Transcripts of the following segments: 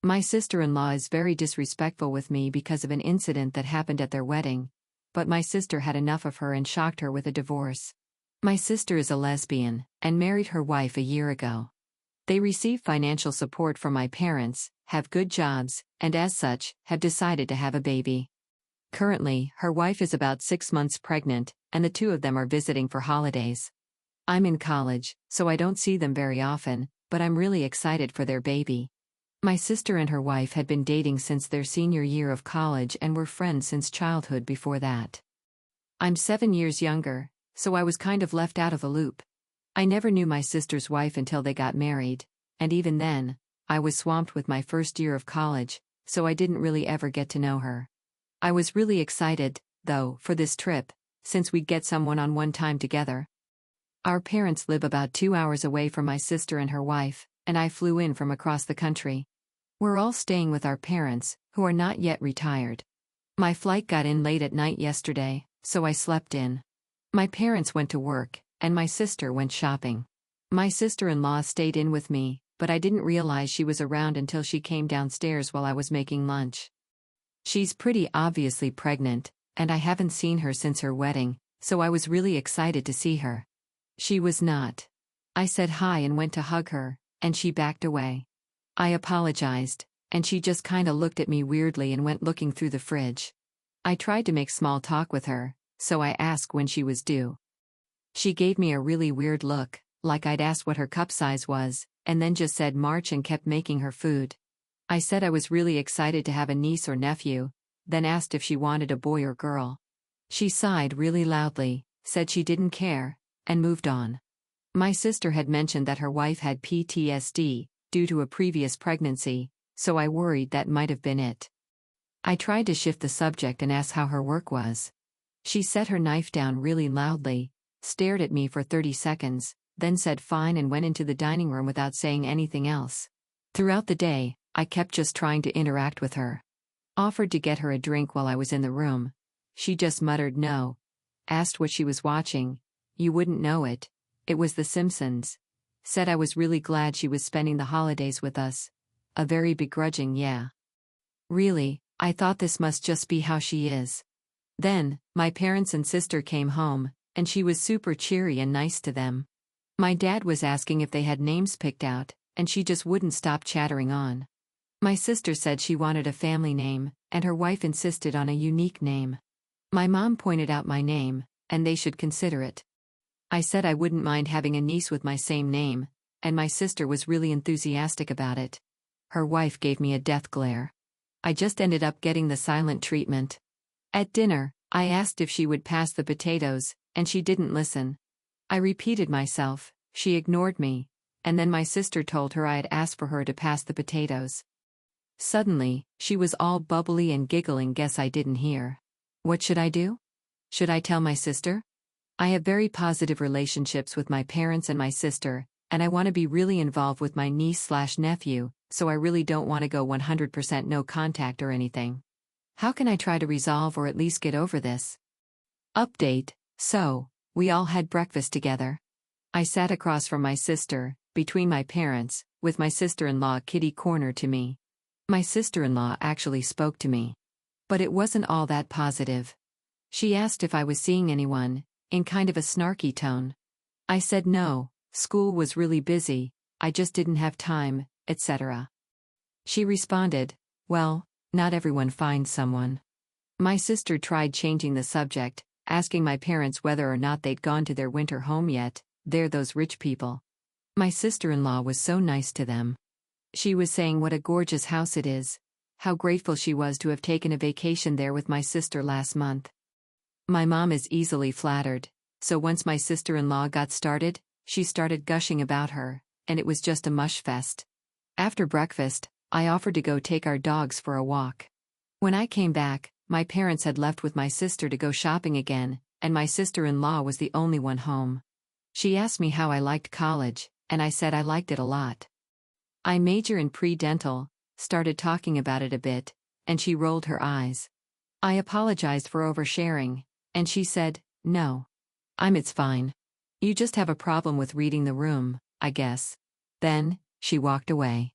My sister-in-law is very disrespectful with me because of an incident that happened at their wedding, but my sister had enough of her and shocked her with a divorce. My sister is a lesbian and married her wife a year ago. They receive financial support from my parents, have good jobs, and as such, have decided to have a baby. Currently, her wife is about 6 months pregnant, and the two of them are visiting for holidays. I'm in college, so I don't see them very often, but I'm really excited for their baby. My sister and her wife had been dating since their senior year of college and were friends since childhood before that. I'm 7 years younger, so I was kind of left out of the loop. I never knew my sister's wife until they got married, and even then, I was swamped with my first year of college, so I didn't really ever get to know her. I was really excited, though, for this trip, since we'd get some one-on-one time together. Our parents live about 2 hours away from my sister and her wife, and I flew in from across the country. We're all staying with our parents, who are not yet retired. My flight got in late at night yesterday, so I slept in. My parents went to work, and my sister went shopping. My sister-in-law stayed in with me, but I didn't realize she was around until she came downstairs while I was making lunch. She's pretty obviously pregnant, and I haven't seen her since her wedding, so I was really excited to see her. She was not. I said hi and went to hug her, and she backed away. I apologized, and she just kinda looked at me weirdly and went looking through the fridge. I tried to make small talk with her, so I asked when she was due. She gave me a really weird look, like I'd asked what her cup size was, and then just said March and kept making her food. I said I was really excited to have a niece or nephew, then asked if she wanted a boy or girl. She sighed really loudly, said she didn't care, and moved on. My sister had mentioned that her wife had PTSD, due to a previous pregnancy, so I worried that might have been it. I tried to shift the subject and ask how her work was. She set her knife down really loudly, stared at me for 30 seconds, then said fine and went into the dining room without saying anything else. Throughout the day, I kept just trying to interact with her. Offered to get her a drink while I was in the room. She just muttered no. Asked what she was watching. You wouldn't know it. It was The Simpsons. Said I was really glad she was spending the holidays with us. A very begrudging yeah. Really, I thought this must just be how she is. Then, my parents and sister came home, and she was super cheery and nice to them. My dad was asking if they had names picked out, and she just wouldn't stop chattering on. My sister said she wanted a family name, and her wife insisted on a unique name. My mom pointed out my name, and they should consider it. I said I wouldn't mind having a niece with my same name, and my sister was really enthusiastic about it. Her wife gave me a death glare. I just ended up getting the silent treatment. At dinner, I asked if she would pass the potatoes, and she didn't listen. I repeated myself, she ignored me, and then my sister told her I had asked for her to pass the potatoes. Suddenly, she was all bubbly and giggling. Guess I didn't hear. What should I do? Should I tell my sister? I have very positive relationships with my parents and my sister, and I want to be really involved with my niece/nephew, so I really don't want to go 100% no contact or anything. How can I try to resolve or at least get over this? Update. So, we all had breakfast together. I sat across from my sister, between my parents, with my sister-in-law kitty-corner to me. My sister-in-law actually spoke to me. But it wasn't all that positive. She asked if I was seeing anyone, in kind of a snarky tone. I said no, school was really busy, I just didn't have time, etc. She responded, well, not everyone finds someone. My sister tried changing the subject, asking my parents whether or not they'd gone to their winter home yet. They're those rich people. My sister-in-law was so nice to them. She was saying what a gorgeous house it is, how grateful she was to have taken a vacation there with my sister last month. My mom is easily flattered, so once my sister-in-law got started, she started gushing about her, and it was just a mush fest. After breakfast, I offered to go take our dogs for a walk. When I came back, my parents had left with my sister to go shopping again, and my sister-in-law was the only one home. She asked me how I liked college, and I said I liked it a lot. I major in pre-dental, started talking about it a bit, and she rolled her eyes. I apologized for oversharing, and she said, no. It's fine. You just have a problem with reading the room, I guess. Then, she walked away.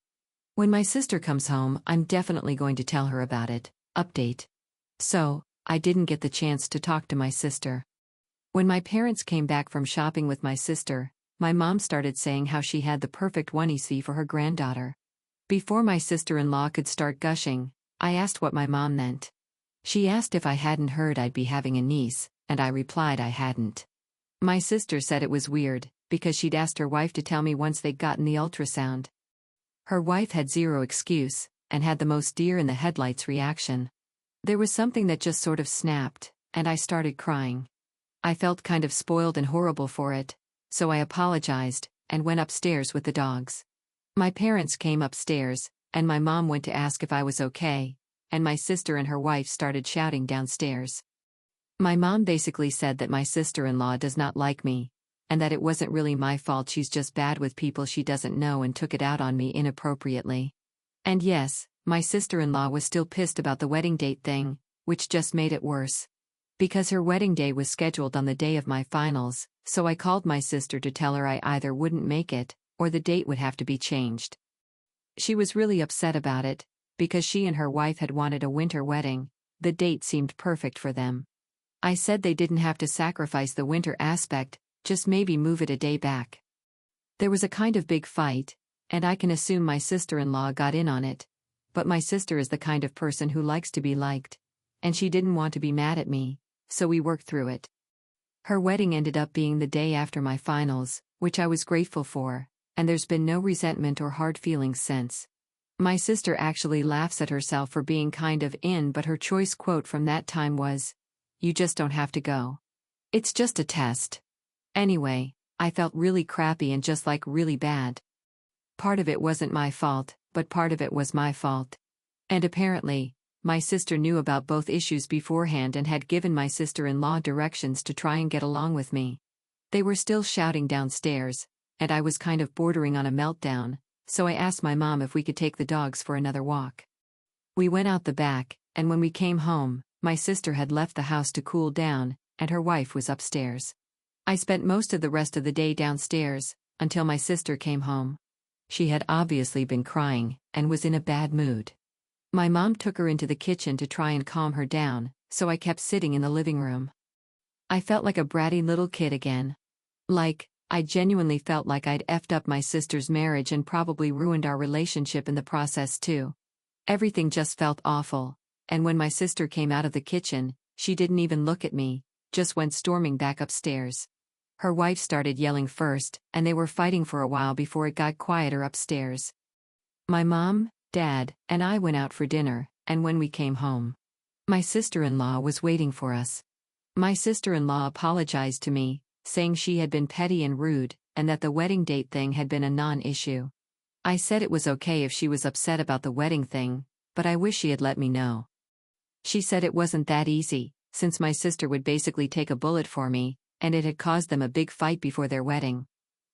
When my sister comes home, I'm definitely going to tell her about it. Update. So, I didn't get the chance to talk to my sister. When my parents came back from shopping with my sister, my mom started saying how she had the perfect onesie for her granddaughter. Before my sister-in-law could start gushing, I asked what my mom meant. She asked if I hadn't heard I'd be having a niece, and I replied I hadn't. My sister said it was weird, because she'd asked her wife to tell me once they'd gotten the ultrasound. Her wife had zero excuse, and had the most deer-in-the-headlights reaction. There was something that just sort of snapped, and I started crying. I felt kind of spoiled and horrible for it, so I apologized, and went upstairs with the dogs. My parents came upstairs, and my mom went to ask if I was okay, and my sister and her wife started shouting downstairs. My mom basically said that my sister-in-law does not like me, and that it wasn't really my fault, she's just bad with people she doesn't know, and took it out on me inappropriately. And yes, my sister-in-law was still pissed about the wedding date thing, which just made it worse. Because her wedding day was scheduled on the day of my finals, so I called my sister to tell her I either wouldn't make it, or the date would have to be changed. She was really upset about it, because she and her wife had wanted a winter wedding. The date seemed perfect for them. I said they didn't have to sacrifice the winter aspect, just maybe move it a day back. There was a kind of big fight, and I can assume my sister-in-law got in on it. But my sister is the kind of person who likes to be liked, and she didn't want to be mad at me, so we worked through it. Her wedding ended up being the day after my finals, which I was grateful for, and there's been no resentment or hard feelings since. My sister actually laughs at herself for being kind of in, but her choice quote from that time was, "You just don't have to go. It's just a test." Anyway, I felt really crappy and just like really bad. Part of it wasn't my fault, but part of it was my fault. And apparently, my sister knew about both issues beforehand and had given my sister-in-law directions to try and get along with me. They were still shouting downstairs, and I was kind of bordering on a meltdown, so I asked my mom if we could take the dogs for another walk. We went out the back, and when we came home, my sister had left the house to cool down, and her wife was upstairs. I spent most of the rest of the day downstairs, until my sister came home. She had obviously been crying, and was in a bad mood. My mom took her into the kitchen to try and calm her down, so I kept sitting in the living room. I felt like a bratty little kid again. I genuinely felt like I'd effed up my sister's marriage and probably ruined our relationship in the process too. Everything just felt awful, and when my sister came out of the kitchen, she didn't even look at me, just went storming back upstairs. Her wife started yelling first, and they were fighting for a while before it got quieter upstairs. My mom, Dad, and I went out for dinner, and when we came home, my sister-in-law was waiting for us. My sister-in-law apologized to me, saying she had been petty and rude, and that the wedding date thing had been a non-issue. I said it was okay if she was upset about the wedding thing, but I wish she had let me know. She said it wasn't that easy, since my sister would basically take a bullet for me, and it had caused them a big fight before their wedding.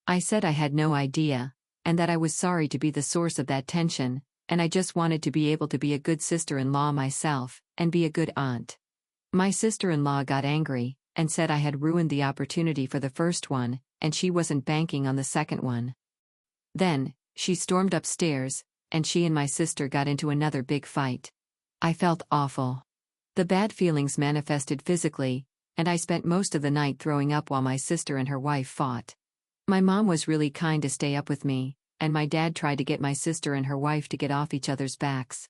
I said I had no idea, and that I was sorry to be the source of that tension, and I just wanted to be able to be a good sister-in-law myself, and be a good aunt. My sister-in-law got angry, and said I had ruined the opportunity for the first one, and she wasn't banking on the second one. Then, she stormed upstairs, and she and my sister got into another big fight. I felt awful. The bad feelings manifested physically, and I spent most of the night throwing up while my sister and her wife fought. My mom was really kind to stay up with me, and my dad tried to get my sister and her wife to get off each other's backs.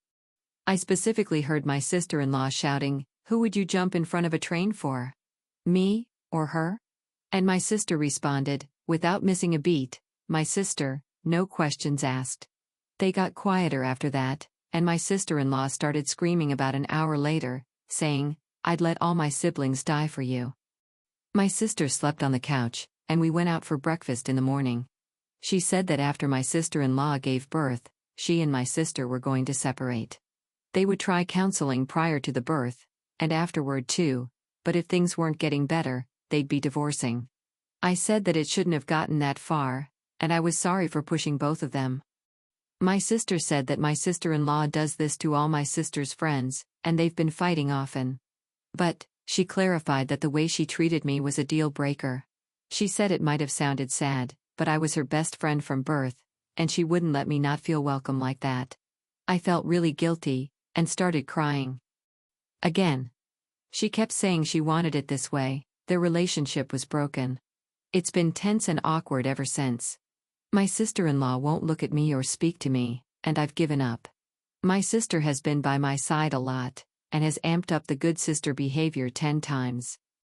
I specifically heard my sister-in-law shouting, "Who would you jump in front of a train for? Me, or her?" And my sister responded, without missing a beat, "My sister, no questions asked." They got quieter after that, and my sister-in-law started screaming about an hour later, saying, "I'd let all my siblings die for you." My sister slept on the couch, and we went out for breakfast in the morning. She said that after my sister-in-law gave birth, she and my sister were going to separate. They would try counseling prior to the birth, and afterward too, but if things weren't getting better, they'd be divorcing. I said that it shouldn't have gotten that far, and I was sorry for pushing both of them. My sister said that my sister-in-law does this to all my sister's friends, and they've been fighting often. But, she clarified that the way she treated me was a deal breaker. She said it might have sounded sad, but I was her best friend from birth, and she wouldn't let me not feel welcome like that. I felt really guilty, and started crying. Again. She kept saying she wanted it this way. Their relationship was broken. It's been tense and awkward ever since. My sister-in-law won't look at me or speak to me, and I've given up. My sister has been by my side a lot, and has amped up the good sister behavior 10 times.